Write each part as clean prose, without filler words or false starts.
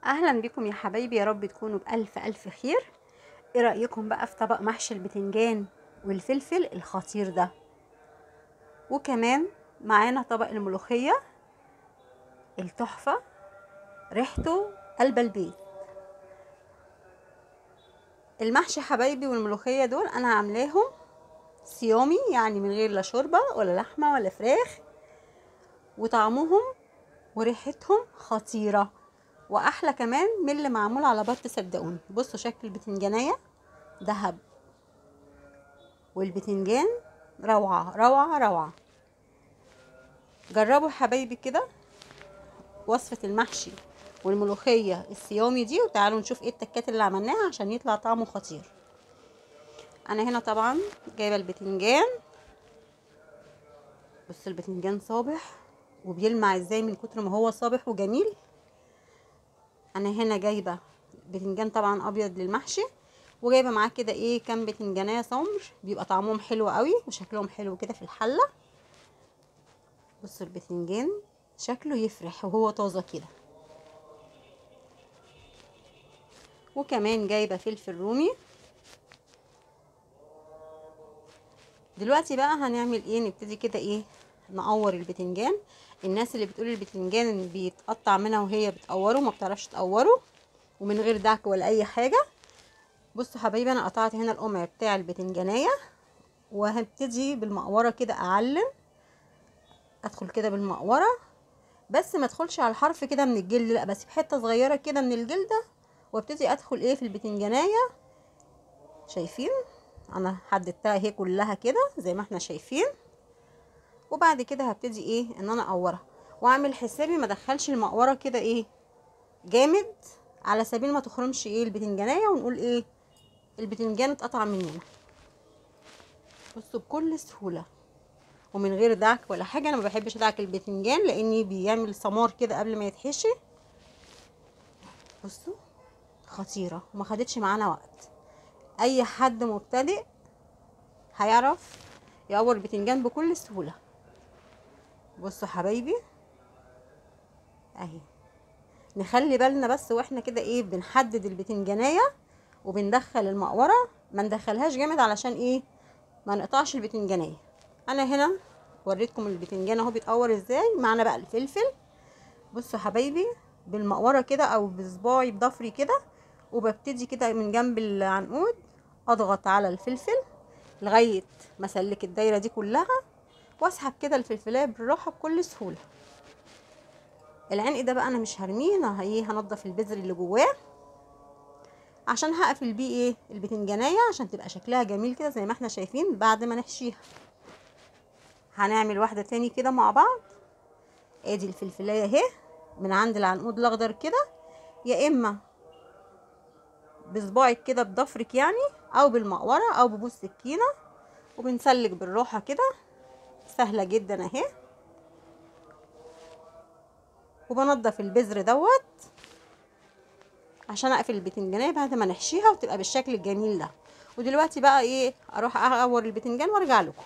اهلا بكم يا حبايبي، يا رب تكونوا بالف الف خير. ايه رايكم بقى في طبق محشي البتنجان والفلفل الخطير ده؟ وكمان معانا طبق الملوخيه التحفه، ريحته قلب البيت. المحشي حبايبي والملوخيه دول انا عاملاهم صيامي، يعني من غير لا شوربه ولا لحمه ولا فراخ، وطعمهم وريحتهم خطيره واحلى كمان من اللي معمول على بط. صدقوني، بصوا شكل البتنجانيه دهب، والبتنجان روعة روعة روعة. جربوا حبايبي كده وصفة المحشي والملوخية الصيامي دي، وتعالوا نشوف ايه التكات اللي عملناها عشان يطلع طعمه خطير. انا هنا طبعا جايبة البتنجان، بص البتنجان صابح وبيلمع ازاي من كتر ما هو صابح وجميل. انا هنا جايبة بتنجان طبعا ابيض للمحشي، وجايبة معاه كده ايه كام بتنجانية سمر، بيبقى طعمهم حلو قوي وشكلهم حلو كده في الحلة. بصوا البتنجان شكله يفرح وهو طازه كده. وكمان جايبه فلفل رومي. دلوقتي بقى هنعمل ايه؟ نبتدي كده ايه نقور البتنجان. الناس اللي بتقول البتنجان بيتقطع منها وهي بتقوره ما بتعرفش تقوره ومن غير دعك ولا اي حاجه. بصوا حبايبي، انا قطعت هنا القمع بتاع البتنجانيه، وهبتدي بالمقوره كده اعلم، ادخل كده بالمقوره، بس ما ادخلش على الحرف كده من الجلد، لا بس بحته صغيره كده من الجلده، وابتدي ادخل ايه في البتنجانيه. شايفين انا حددتها اهي كلها كده زي ما احنا شايفين. وبعد كده هبتدي ايه ان انا اقورها، واعمل حسابي ما ادخلش المقوره كده ايه جامد، على سبيل ما تخرمش ايه البتنجانيه ونقول ايه البتنجان اتقطع مننا. بصوا بكل سهوله ومن غير دعك ولا حاجه. انا ما بحبش ادعك البتنجان لاني بيعمل سمار كده قبل ما يتحشي. بصوا خطيره وما خدتش معانا وقت. اي حد مبتدئ هيعرف يقور البتنجان بكل سهوله. بصوا حبايبي اهي، نخلي بالنا بس واحنا كده ايه بنحدد البتنجانيه وبندخل المقوره، ما ندخلهاش جامد علشان ايه ما نقطعش البتنجانيه. انا هنا وريتكم البتنجان اهو بيتقور ازاي. معانا بقى الفلفل. بصوا حبايبي، بالمقوره كده او بصباعي بضفري كده، وببتدي كده من جنب العنقود اضغط على الفلفل لغايه ما اسلك الدايره دي كلها، واسحب كده الفلفلايه بالراحه بكل سهوله. العنق ده بقى انا مش هرميه، انا هنضف البذر اللي جواه عشان هقفل بيه ايه البتنجانيه عشان تبقى شكلها جميل كده زي ما احنا شايفين. بعد ما نحشيها هنعمل واحده تاني كده مع بعض. ادي الفلفلايه اهي من عند العنقود الاخضر كده، يا اما بصباعك كده بضفرك يعني، او بالمقوره او ببوس سكينه، وبنسلك بالراحه كده. سهله جدا اهي. وبنضف البذر دوت عشان اقفل البتنجانيه بعد ما نحشيها وتبقى بالشكل الجميل ده. ودلوقتي بقى ايه اروح اقور البتنجان وارجع لكم.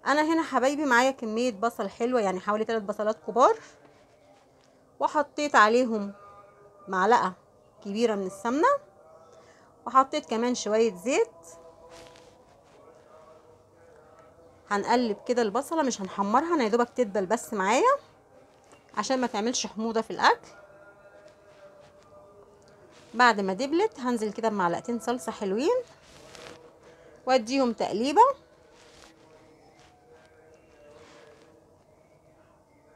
انا هنا حبايبي معايا كميه بصل حلوه، يعني حوالي 3 بصلات كبار، وحطيت عليهم معلقه كبيره من السمنه، وحطيت كمان شويه زيت. هنقلب كده البصله، مش هنحمرها، انا يا دوبك تدبل بس معايا عشان ما تعملش حموضه في الاكل. بعد ما دبلت هنزل كده بمعلقتين صلصه حلوين واديهم تقليبه.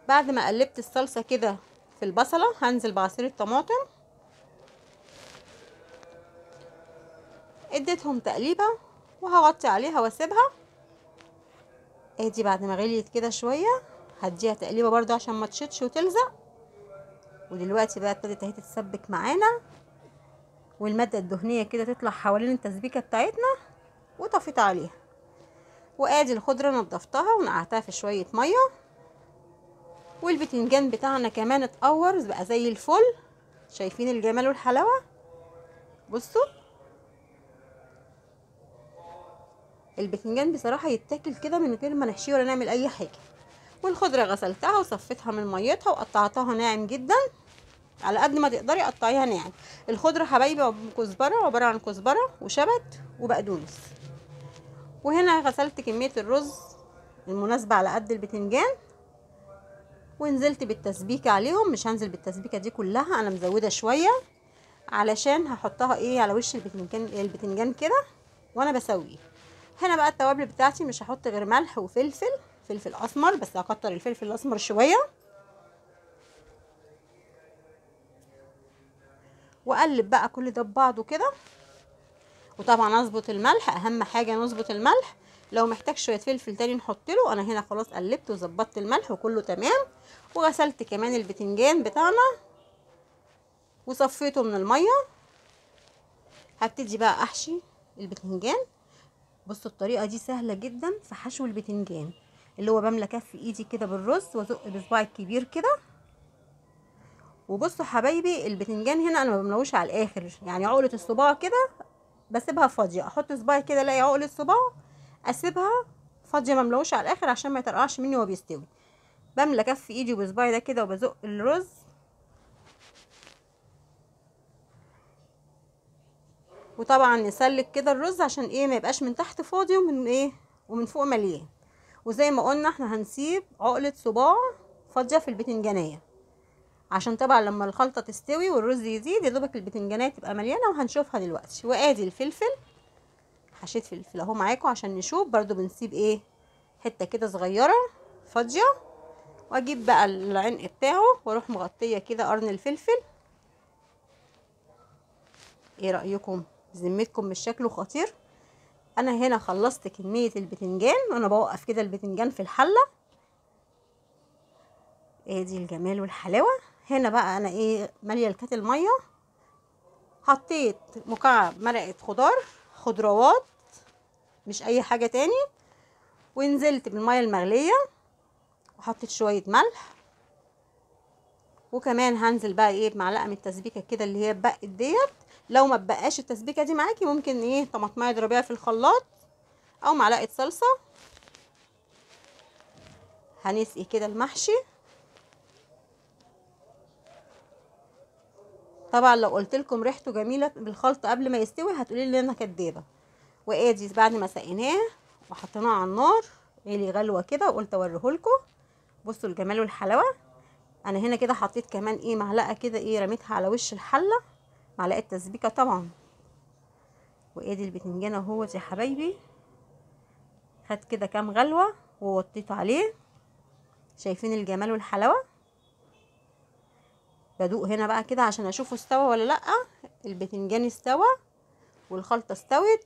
بعد ما قلبت الصلصه كده في البصله هنزل بعصير الطماطم، اديتهم تقليبه وهغطي عليها واسيبها. ادي بعد ما غليت كده شويه هديها تقليبه برضو عشان ما تشطش وتلزق. ودلوقتي بقى ابتدت اهي تتسبك معانا، والماده الدهنيه كده تطلع حوالين التسبيكه بتاعتنا، وطفيت عليها. وادي الخضره نضفتها ونقعتها في شويه ميه، والبتنجان بتاعنا كمان اتقور بقى زي الفل. شايفين الجمال والحلاوه؟ بصوا البتنجان بصراحه يتاكل كده من غير ما نحشيه ولا نعمل اي حاجه. والخضره غسلتها وصفيتها من ميتها وقطعتها ناعم جدا. على قد ما تقدري قطعيها ناعم. الخضره حبايبي كزبره، عباره عن كزبره وشبت وبقدونس. وهنا غسلت كميه الرز المناسبه على قد البتنجان، ونزلت بالتسبيكه عليهم. مش هنزل بالتسبيكه دي كلها، انا مزوده شويه علشان هحطها ايه على وش البتنجان كده وانا بسويه. هنا بقى التوابل بتاعتي مش هحط غير ملح وفلفل، فلفل اسمر بس هكتر الفلفل الاسمر شويه، واقلب بقى كل ده ببعضه كده. وطبعا اظبط الملح، اهم حاجه نظبط الملح. لو محتاج شويه فلفل تاني نحط له. انا هنا خلاص قلبت وظبطت الملح وكله تمام. وغسلت كمان البتنجان بتاعنا وصفيته من الميه. هبتدي بقى احشي البتنجان. بصوا الطريقه دي سهله جدا في حشو البتنجان، اللي هو بملى كف ايدي كده بالرز وازق بصباعي الكبير كده. وبصوا حبايبي البتنجان هنا انا ما بملوش على الاخر، يعني عقله الصباع كده بسيبها فاضيه، احط صباعي كده الاقي عقله الصباع اسيبها فاضيه، ما املوش على الاخر عشان ما يطرقعش مني وهو بيستوي. بملى كف ايدي وبصباعي ده كده وبزق الرز. وطبعا نسلك كده الرز عشان ايه ما يبقاش من تحت فاضي ومن فوق مليان. وزي ما قلنا احنا هنسيب عقله صباع فاضيه في البتنجانيه، عشان طبعا لما الخلطه تستوي والرز يزيد يا دوبك البتنجانيه تبقى مليانه، وهنشوفها دلوقتي. وادي الفلفل، حشيت فلفل اهو معاكم عشان نشوف. برضو بنسيب ايه حته كده صغيره فاضيه. واجيب بقى العنق بتاعه واروح مغطيه كده قرن الفلفل. ايه رايكم؟ بذمتكم مش شكله خطير؟ انا هنا خلصت كميه البتنجان وانا بوقف كده البتنجان في الحله. ادي الجمال والحلاوه. هنا بقى انا ايه ماليه الكاتل ميه، حطيت مكعب مرقه خضروات مش اي حاجه تاني، ونزلت بالميه المغليه وحطيت شويه ملح. وكمان هنزل بقى ايه بمعلقه من التسبيكه كده اللي هي بقت ديت. لو ما بقاش التسبيكه دي معاكي ممكن ايه طماطمايه اضربيها في الخلاط او معلقه صلصه. هنسقي كده المحشي. طبعا لو قلت لكم ريحته جميله بالخلطه قبل ما يستوي هتقولي لي انا كدابه. وادي بعد ما سقيناه وحطيناه على النار غلي غلوه كده وقلت اوريهولكم. بصوا الجمال والحلاوه. انا هنا كده حطيت كمان ايه معلقه كده ايه رميتها على وش الحله، معلقه تسبيكه طبعا. وادي البتنجان اهوت يا حبايبي، خد كده كام غلوه ووطيت عليه. شايفين الجمال والحلاوه؟ بدوق هنا بقى كده عشان اشوفه استوى ولا لا. البتنجان استوى والخلطه استوت.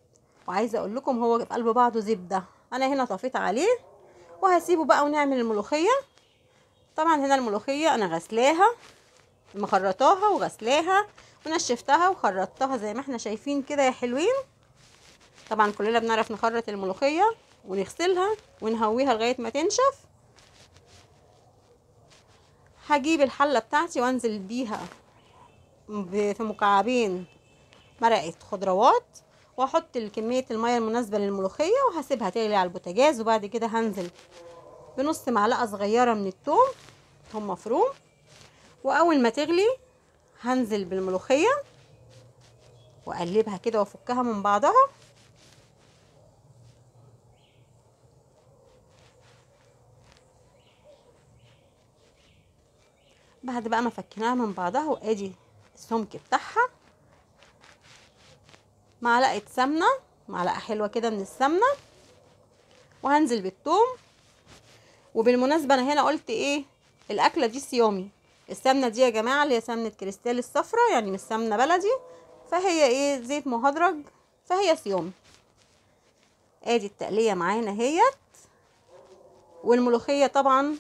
وعايزه اقول لكم هو في قلب بعضه زبده. انا هنا طفيت عليه وهسيبه بقى ونعمل الملوخيه. طبعا هنا الملوخيه انا غسلاها مخرطاها وغسلاها ونشفتها وخرطتها زي ما احنا شايفين كده يا حلوين. طبعا كلنا بنعرف نخرط الملوخيه ونغسلها ونهويها لغايه ما تنشف. هجيب الحله بتاعتي وانزل بيها في مكعبين مرقه خضروات، واحط كميه الميه المناسبه للملوخيه وهسيبها تغلي على البوتاجاز. وبعد كده هنزل بنص معلقه صغيره من الثوم مفروم. واول ما تغلي هنزل بالملوخيه واقلبها كده وافكها من بعضها. بعد بقى ما فكناها من بعضها وادي السمك بتاعها، معلقه سمنه، معلقه حلوه كده من السمنه، وهنزل بالثوم. وبالمناسبه انا هنا قلت ايه الاكله دي صيامي. السمنه دي يا جماعه اللي هي سمنه كريستال الصفراء، يعني مش سمنه بلدي، فهي ايه زيت مهدرج، فهي صيامي. ادي التقليه معانا اهيت. والملوخيه طبعا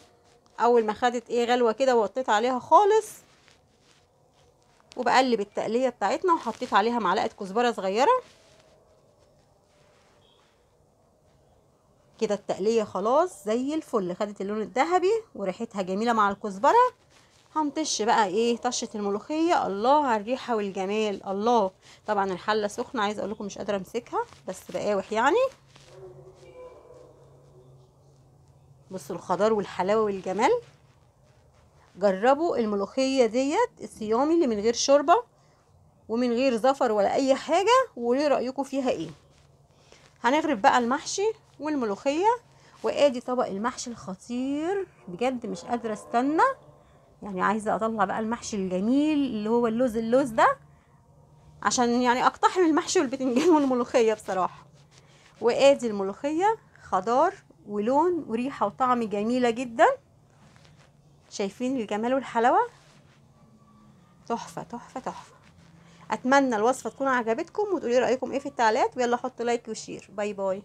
اول ما خدت ايه غلوه كده وطيت عليها خالص، وبقلب التقليه بتاعتنا وحطيت عليها معلقه كزبره صغيره كده. التقليه خلاص زي الفل، خدت اللون الذهبي وريحتها جميله مع الكزبره. هنطش بقى ايه طشه الملوخيه. الله على الريحه والجمال، الله. طبعا الحله سخنه، عايزه اقول لكم مش قادره امسكها بس بقاوح يعني. بصوا الخضار والحلاوه والجمال. جربوا الملوخيه ديت الصيامي اللي من غير شوربه ومن غير زفر ولا اي حاجه، وقولي رايكم فيها ايه. هنغرف بقى المحشي والملوخيه، وادي طبق المحشي الخطير بجد، مش قادره استنى. يعني عايزه اطلع بقى المحشي الجميل اللي هو اللوز ده، عشان يعني اقتحم المحشي والبتنجان والملوخيه بصراحه. وادي الملوخيه خضار ولون وريحه وطعم جميله جدا. شايفين الجمال والحلاوه؟ تحفه تحفه تحفه. اتمنى الوصفه تكون عجبتكم، وتقولي رايكم ايه في التعليقات، ويلا حطوا لايك وشير. باي باي.